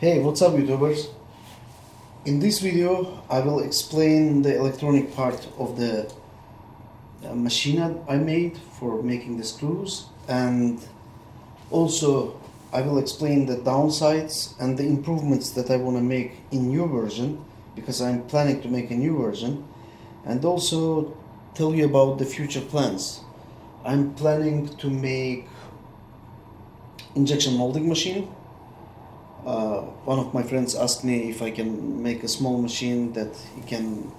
Hey, what's up YouTubers? In this video I will explain the electronic part of the machine I made for making the screws, and also I will explain the downsides and the improvements that I want to make in new version, because I'm planning to make a new version, and also tell you about the future plans. I'm planning to make injection molding machine. One of my friends asked me if I can make a small machine that he can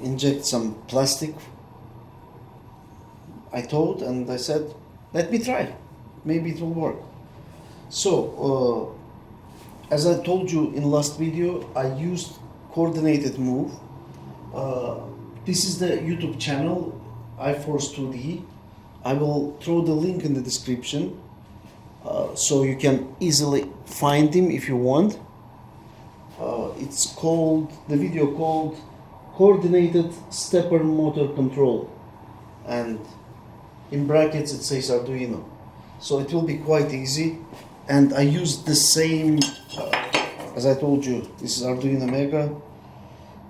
inject some plastic. I told and I said, let me try, maybe it will work. So as I told you in last video, I used coordinated move. This is the YouTube channel, iForce2D. I will throw the link in the description. So you can easily find him if you want. It's called, the video called Coordinated Stepper Motor Control, and in brackets it says Arduino. So it will be quite easy, and I used the same, as I told you, this is Arduino Mega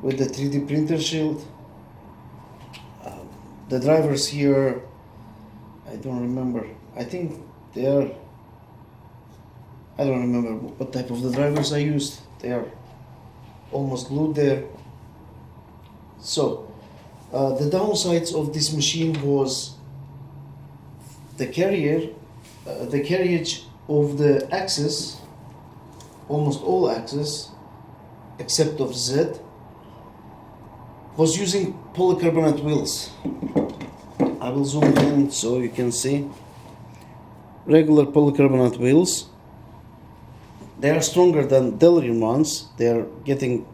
with the 3D printer shield. The drivers here, I don't remember, I think they are, I don't remember what type of the drivers I used. They are almost glued there. So the downsides of this machine was the carriage of the axis, almost all axes except of Z, was using polycarbonate wheels. I will zoom in so you can see. Regular polycarbonate wheels. They are stronger than Delrin ones. They are getting,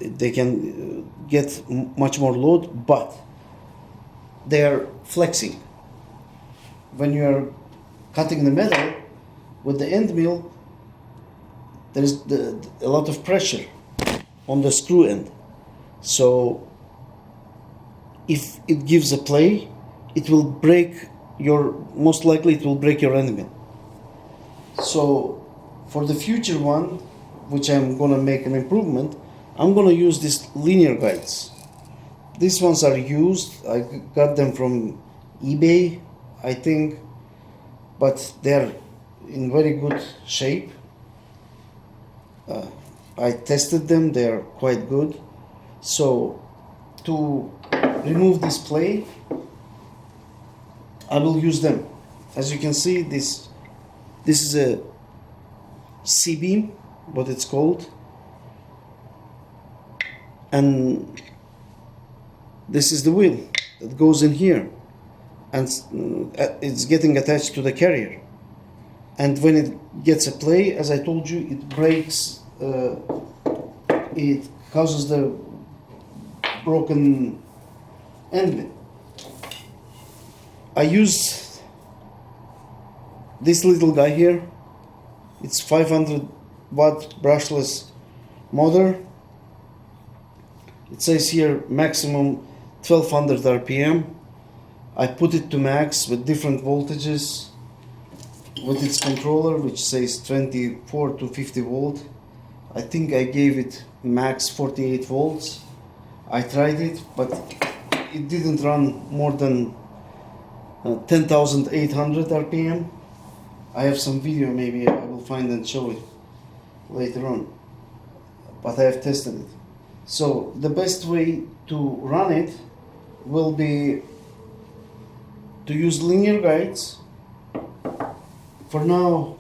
they can get much more load, but they are flexing. When you are cutting the metal with the end mill, there is a lot of pressure on the screw end. So if it gives a play, it will break your, most likely it will break your end mill. So for the future one, which I'm gonna make an improvement, I'm gonna use these linear guides. These ones are used, I got them from eBay, I think, but they're in very good shape. I tested them, they're quite good. So to remove this play, I will use them. As you can see, this is a C-beam, what it's called, and this is the wheel that goes in here, and it's getting attached to the carrier, and when it gets a play, as I told you, it breaks, it causes the broken end mill. I used this little guy here. It's 500 watt brushless motor. It says here maximum 1200 RPM. I put it to max with different voltages with its controller, which says 24 to 50 volt. I think I gave it max 48 volts. I tried it, but it didn't run more than 10,800 RPM. I have some video, maybe I will find and show it later on, but I have tested it. So the best way to run it will be to use linear guides. For now,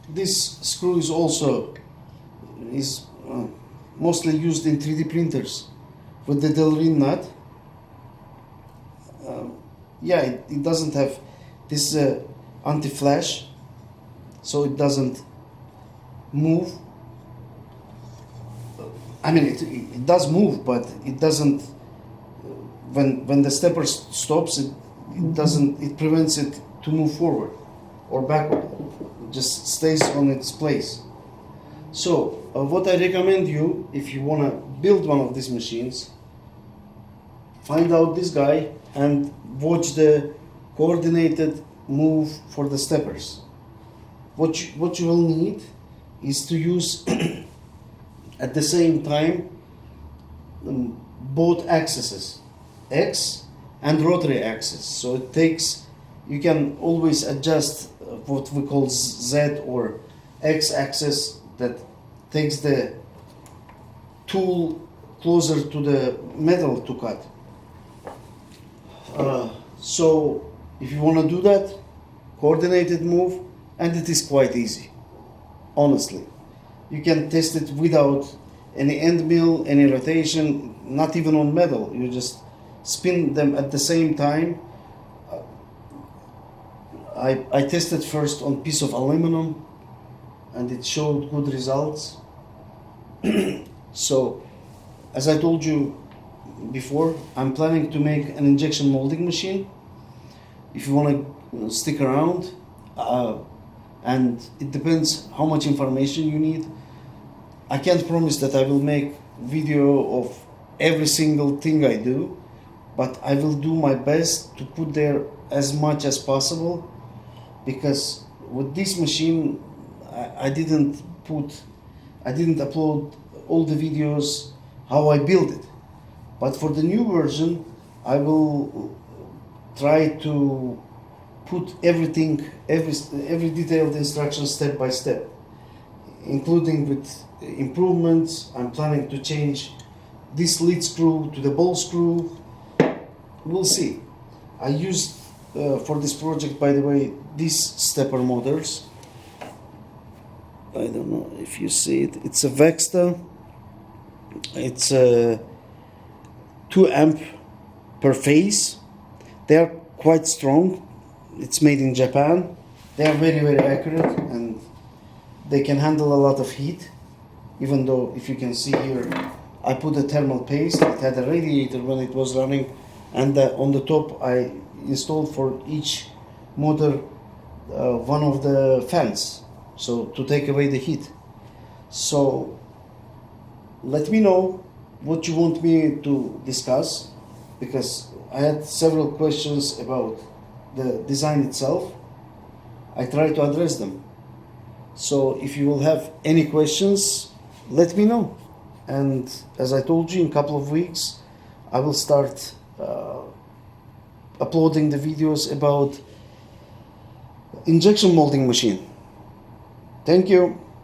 this screw is also mostly used in 3D printers with the Delrin nut. Yeah, it doesn't have this anti-flash, so it doesn't move. I mean, it does move, but it doesn't, when the stepper stops, it doesn't, it prevents it to move forward or backward. It just stays on its place. So what I recommend you, if you want to build one of these machines, find out this guy and watch the coordinated move for the steppers. what you will need is to use at the same time both axes, X and rotary axis. So it takes, you can always adjust what we call Z or X axis, that takes the tool closer to the metal to cut. So if you want to do that, coordinated move, and it is quite easy, honestly. You can test it without any end mill, any rotation, not even on metal. You just spin them at the same time. I tested first on piece of aluminum and it showed good results. So, as I told you before, I'm planning to make an injection molding machine. If you want to stick around, and it depends how much information you need. I can't promise that I will make video of every single thing I do, but I will do my best to put there as much as possible, because with this machine I didn't upload all the videos how I build it. But for the new version, I will try to put everything, every detailed instruction step by step, including with improvements. I'm planning to change this lead screw to the ball screw. We'll see. I used for this project, by the way, these stepper motors. I don't know if you see it. It's a Vexta. It's a 2 amp per phase. They are quite strong. It's made in Japan. They are very, very accurate, and they can handle a lot of heat. Even though, if you can see here, I put a thermal paste. It had a radiator when it was running, and on the top I installed for each motor one of the fans, so to take away the heat. So let me know what you want me to discuss, because I had several questions about the design itself. I try to address them. So if you will have any questions, let me know. And as I told you, in a couple of weeks I will start uploading the videos about injection molding machine. Thank you.